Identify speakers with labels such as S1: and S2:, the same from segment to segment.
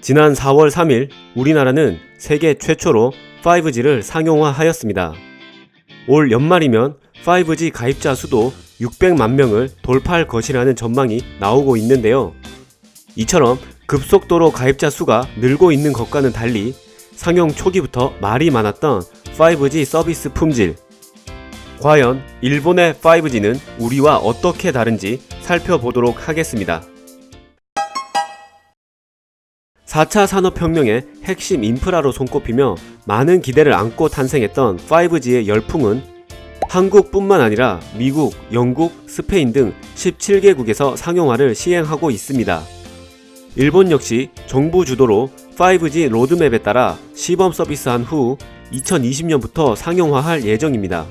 S1: 지난 4월 3일 우리나라는 세계 최초로 5G를 상용화하였습니다. 올 연말이면 5G 가입자 수도 600만 명을 돌파할 것이라는 전망이 나오고 있는데요. 이처럼 급속도로 가입자 수가 늘고 있는 것과는 달리 상용 초기부터 말이 많았던 5G 서비스 품질. 과연 일본의 5G는 우리와 어떻게 다른지 살펴보도록 하겠습니다. 4차 산업혁명의 핵심 인프라로 손꼽히며 많은 기대를 안고 탄생했던 5G의 열풍은 한국뿐만 아니라 미국, 영국, 스페인 등 17개국에서 상용화를 시행하고 있습니다. 일본 역시 정부 주도로 5G 로드맵에 따라 시범 서비스한 후 2020년부터 상용화할 예정입니다.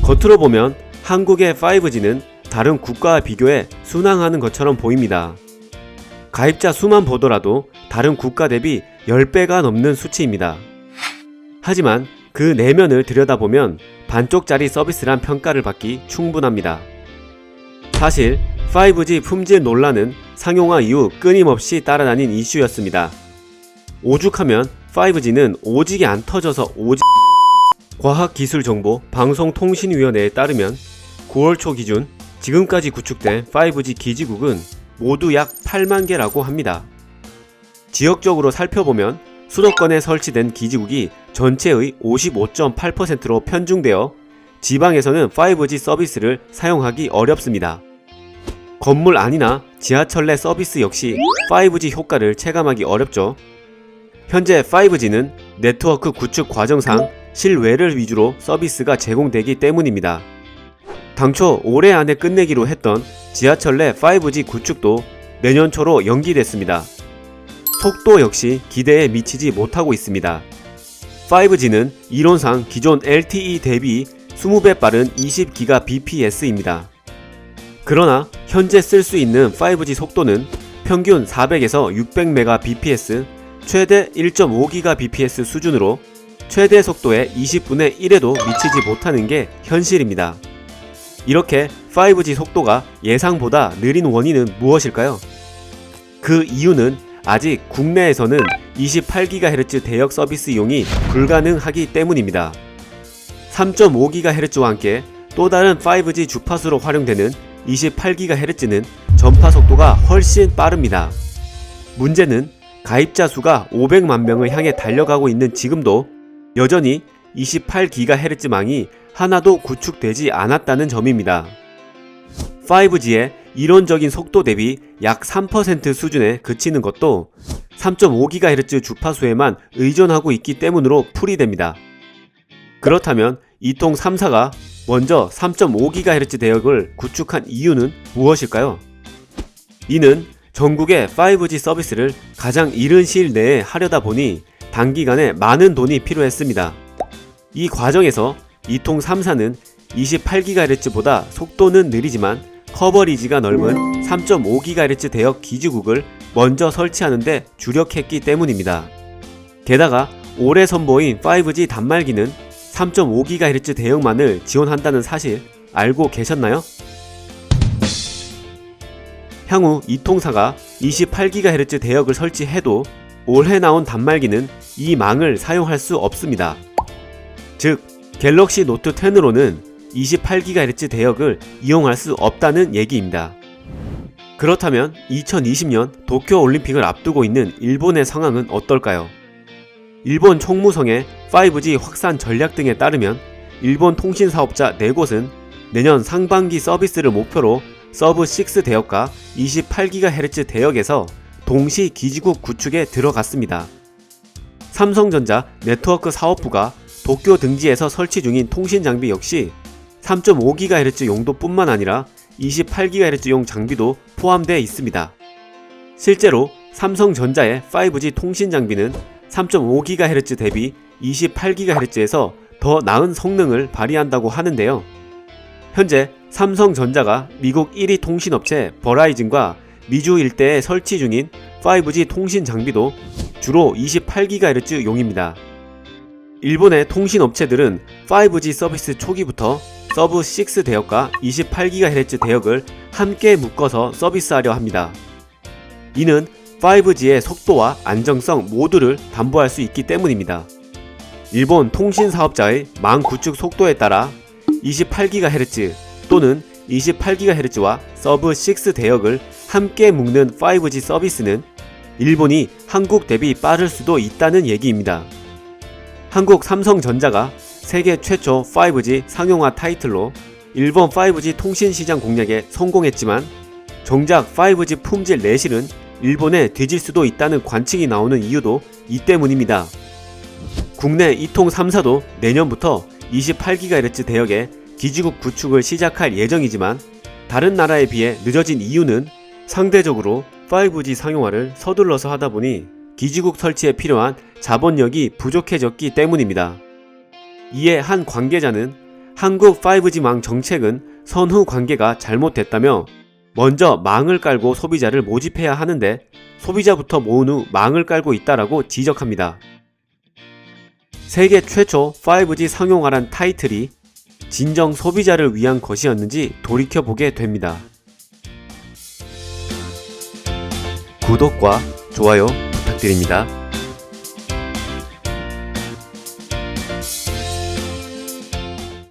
S1: 겉으로 보면 한국의 5G는 다른 국가와 비교해 순항하는 것처럼 보입니다. 가입자 수만 보더라도 다른 국가 대비 10배가 넘는 수치입니다. 하지만 그 내면을 들여다보면 반쪽짜리 서비스란 평가를 받기 충분합니다. 사실 5G 품질 논란은 상용화 이후 끊임없이 따라다닌 이슈였습니다. 오죽하면 5G는 오지게 안 터져서 과학기술정보방송통신위원회에 따르면 9월 초 기준 지금까지 구축된 5G 기지국은 모두 약 8만 개라고 합니다. 지역적으로 살펴보면 수도권에 설치된 기지국이 전체의 55.8%로 편중되어 지방에서는 5G 서비스를 사용하기 어렵습니다. 건물 안이나 지하철 내 서비스 역시 5G 효과를 체감하기 어렵죠. 현재 5G는 네트워크 구축 과정상 실외를 위주로 서비스가 제공되기 때문입니다. 당초 올해 안에 끝내기로 했던 지하철 내 5G 구축도 내년 초로 연기됐습니다. 속도 역시 기대에 미치지 못하고 있습니다. 5G는 이론상 기존 LTE 대비 20배 빠른 20GBps입니다. 그러나 현재 쓸 수 있는 5G 속도는 평균 400에서 600Mbps, 최대 1.5GBps 수준으로 최대 속도의 20분의 1에도 미치지 못하는 게 현실입니다. 이렇게 5G 속도가 예상보다 느린 원인은 무엇일까요? 그 이유는 아직 국내에서는 28GHz 대역 서비스 이용이 불가능하기 때문입니다. 3.5GHz와 함께 또 다른 5G 주파수로 활용되는 28GHz는 전파 속도가 훨씬 빠릅니다. 문제는 가입자 수가 500만 명을 향해 달려가고 있는 지금도 여전히 28GHz망이 하나도 구축되지 않았다는 점입니다. 5G의 이론적인 속도 대비 약 3% 수준에 그치는 것도 3.5GHz 주파수에만 의존하고 있기 때문으로 풀이됩니다. 그렇다면 이통 3사가 먼저 3.5GHz 대역을 구축한 이유는 무엇일까요? 이는 전국의 5G 서비스를 가장 이른 시일 내에 하려다 보니 단기간에 많은 돈이 필요했습니다. 이 과정에서 이통 3사는 28GHz보다 속도는 느리지만 커버리지가 넓은 3.5GHz 대역 기지국을 먼저 설치하는 데 주력했기 때문입니다. 게다가 올해 선보인 5G 단말기는 3.5GHz 대역만을 지원한다는 사실 알고 계셨나요? 향후 이통사가 28GHz 대역을 설치해도 올해 나온 단말기는 이 망을 사용할 수 없습니다. 즉, 갤럭시 노트 10으로는 28GHz 대역을 이용할 수 없다는 얘기입니다. 그렇다면 2020년 도쿄올림픽을 앞두고 있는 일본의 상황은 어떨까요? 일본 총무성의 5G 확산 전략 등에 따르면 일본 통신사업자 4곳은 내년 상반기 서비스를 목표로 서브6 대역과 28GHz 대역에서 동시 기지국 구축에 들어갔습니다. 삼성전자 네트워크 사업부가 도쿄 등지에서 설치 중인 통신 장비 역시 3.5GHz 용도뿐만 아니라 28GHz용 장비도 포함되어 있습니다. 실제로 삼성전자의 5G 통신 장비는 3.5GHz 대비 28GHz에서 더 나은 성능을 발휘한다고 하는데요. 현재 삼성전자가 미국 1위 통신업체 버라이즌과 미주 일대에 설치 중인 5G 통신 장비도 주로 28GHz 용입니다. 일본의 통신업체들은 5G 서비스 초기부터 서브6 대역과 28GHz 대역을 함께 묶어서 서비스하려 합니다. 이는 5G의 속도와 안정성 모두를 담보할 수 있기 때문입니다. 일본 통신 사업자의 망 구축 속도에 따라 28GHz 또는 28GHz와 서브 6 대역을 함께 묶는 5G 서비스는 일본이 한국 대비 빠를 수도 있다는 얘기입니다. 한국 삼성전자가 세계 최초 5G 상용화 타이틀로 일본 5G 통신 시장 공략에 성공했지만 정작 5G 품질 내실은 일본에 뒤질 수도 있다는 관측이 나오는 이유도 이 때문입니다. 국내 이통 3사도 내년부터 28GHz 대역의 기지국 구축을 시작할 예정이지만 다른 나라에 비해 늦어진 이유는 상대적으로 5G 상용화를 서둘러서 하다 보니 기지국 설치에 필요한 자본력이 부족해졌기 때문입니다. 이에 한 관계자는 한국 5G망 정책은 선후 관계가 잘못됐다며 먼저 망을 깔고 소비자를 모집해야 하는데 소비자부터 모은 후 망을 깔고 있다라고 지적합니다. 세계 최초 5G 상용화란 타이틀이 진정 소비자를 위한 것이었는지 돌이켜보게 됩니다. 구독과 좋아요 부탁드립니다.